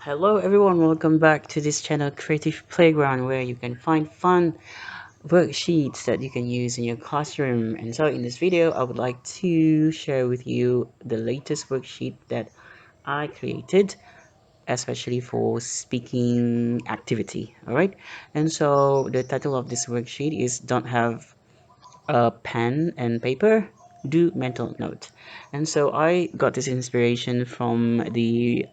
Hello everyone, welcome back to this channel Creative Playground where you can find fun worksheets that you can use in your classroom. And so in this video I would like to share with you the latest worksheet that I created especially for speaking activity. Alright, and so the title of this worksheet is Don't Have a pen and paper, do mental note. And so I got this inspiration from the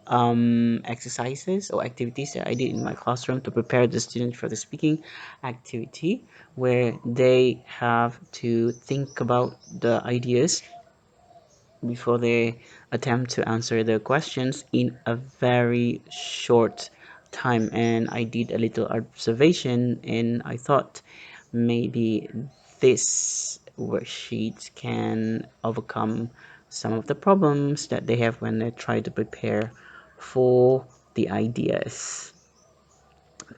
exercises or activities that I did in my classroom to prepare the students for the speaking activity, where they have to think about the ideas before they attempt to answer the questions in a very short time. And I did a little observation and I thought maybe this worksheet can overcome some of the problems that they have when they try to prepare for the ideas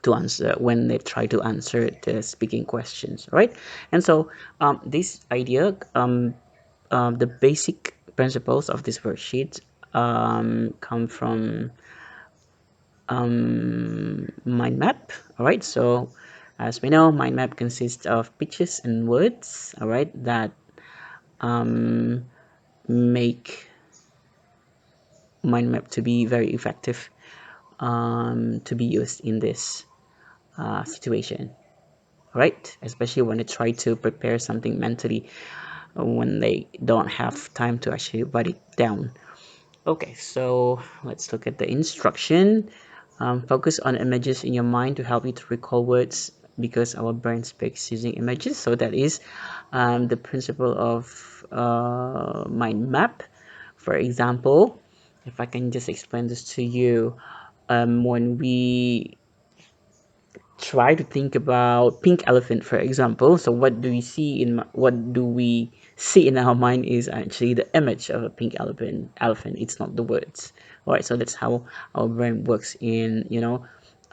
to answer when they try to answer the speaking questions, right? And so this idea the basic principles of this worksheet come from mind map. All right, so as we know, mind map consists of pictures and words, all right, that um, make mind map to be very effective, to be used in this situation, right? Especially when they try to prepare something mentally, when they don't have time to actually write it down. Okay, so let's look at the instruction. Focus on images in your mind to help you to recall words because our brain speaks using images. So that is the principle of mind map. For example, if I can just explain this to you, when we try to think about pink elephant, for example, so what do we see in our mind is actually the image of a pink elephant. It's not the words. All right, so that's how our brain works in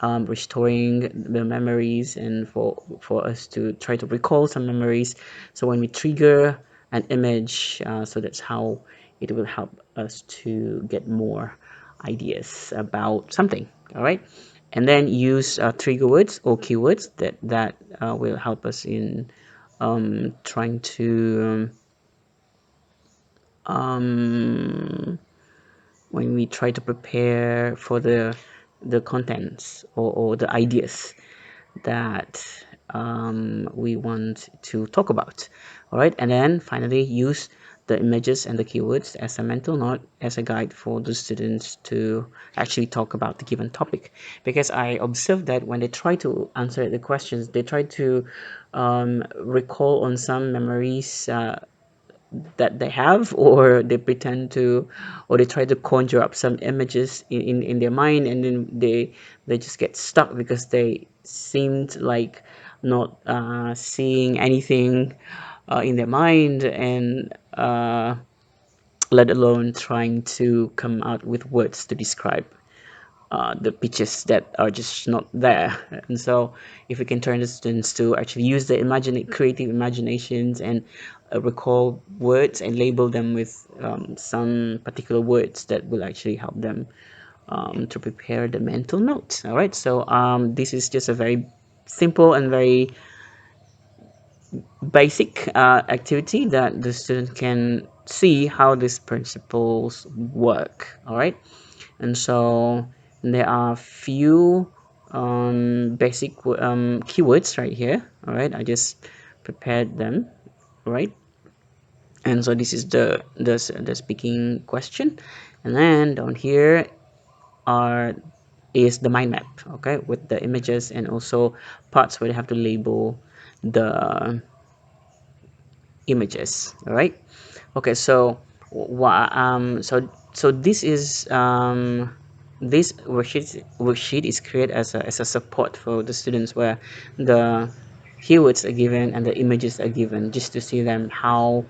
restoring the memories and for us to try to recall some memories. So when we trigger an image, so that's how it will help us to get more ideas about something. All right, and then use trigger words or keywords that will help us in trying to when we try to prepare for the contents or the ideas that we want to talk about. All right, and then finally use the images and the keywords as a mental note, as a guide for the students to actually talk about the given topic. Because I observed that when they try to answer the questions, they try to recall on some memories that they have, or they pretend to, or they try to conjure up some images in their mind, and then they just get stuck because they seemed like not seeing anything in their mind, and let alone trying to come out with words to describe the pictures that are just not there. And so, if we can turn the students to actually use their creative imaginations and recall words and label them with some particular words that will actually help them to prepare the mental notes. All right, so this is just a very simple and very basic activity that the student can see how these principles work. All right, and so there are few basic keywords right here. All right, I just prepared them. Right, and so this is the speaking question, and then down here are is the mind map, okay, with the images and also parts where you have to label the images. All right, okay, so so this is this worksheet is created as a support for the students, where the keywords are given and the images are given, just to see them how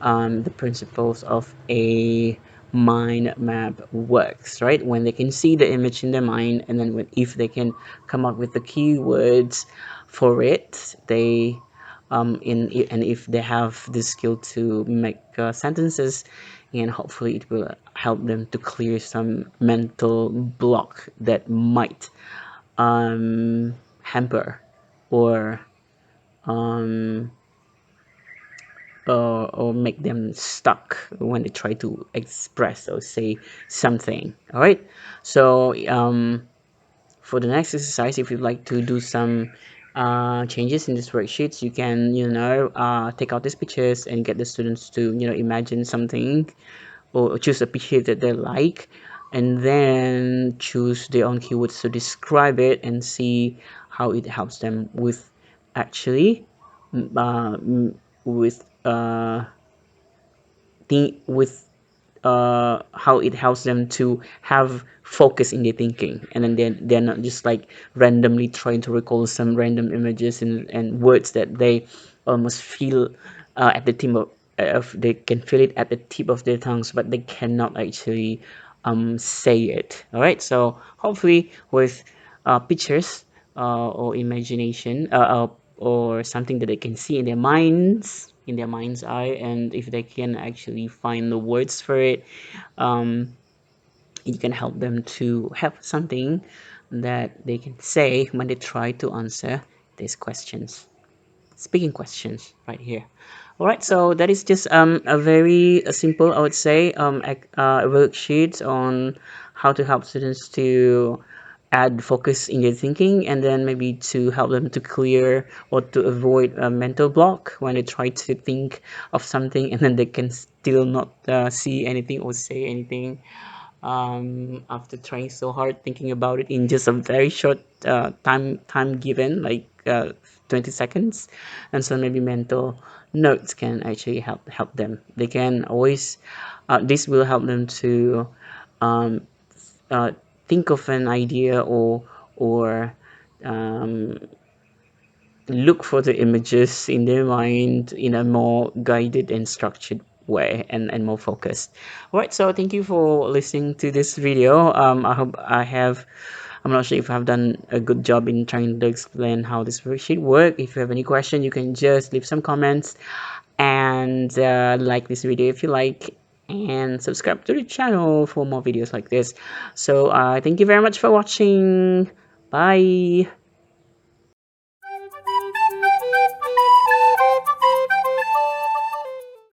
the principles of a mind map works, right? When they can see the image in their mind, and then if they can come up with the keywords for it, they and if they have the skill to make sentences, and hopefully it will help them to clear some mental block that might hamper or um, or make them stuck when they try to express or say something. All right, so for the next exercise, if you'd like to do some changes in these worksheets, you can, take out these pictures and get the students to, imagine something or choose a picture that they like, and then choose their own keywords to describe it and see how it helps them with actually with with how it helps them to have focus in their thinking, and then they're not just like randomly trying to recall some random images and words that they almost feel at the tip of they can feel it at the tip of their tongues, but they cannot actually say it. All right, so hopefully with pictures or imagination or something that they can see in their mind's eye, and if they can actually find the words for it, um, it can help them to have something that they can say when they try to answer these questions, speaking questions right here. All right, so that is just a very simple, I would say, worksheet on how to help students to add focus in their thinking, and then maybe to help them to clear or to avoid a mental block when they try to think of something and then they can still not see anything or say anything after trying so hard thinking about it in just a very short time given, like 20 seconds. And so maybe mental notes can actually help them. They can always this will help them to um, uh, think of an idea or um, look for the images in their mind in a more guided and structured way, and more focused. All right, so thank you for listening to this video. I hope I'm not sure if I've done a good job in trying to explain how this worksheet work. If you have any question, you can just leave some comments, and like this video if you like, and subscribe to the channel for more videos like this. So thank you very much for watching. Bye.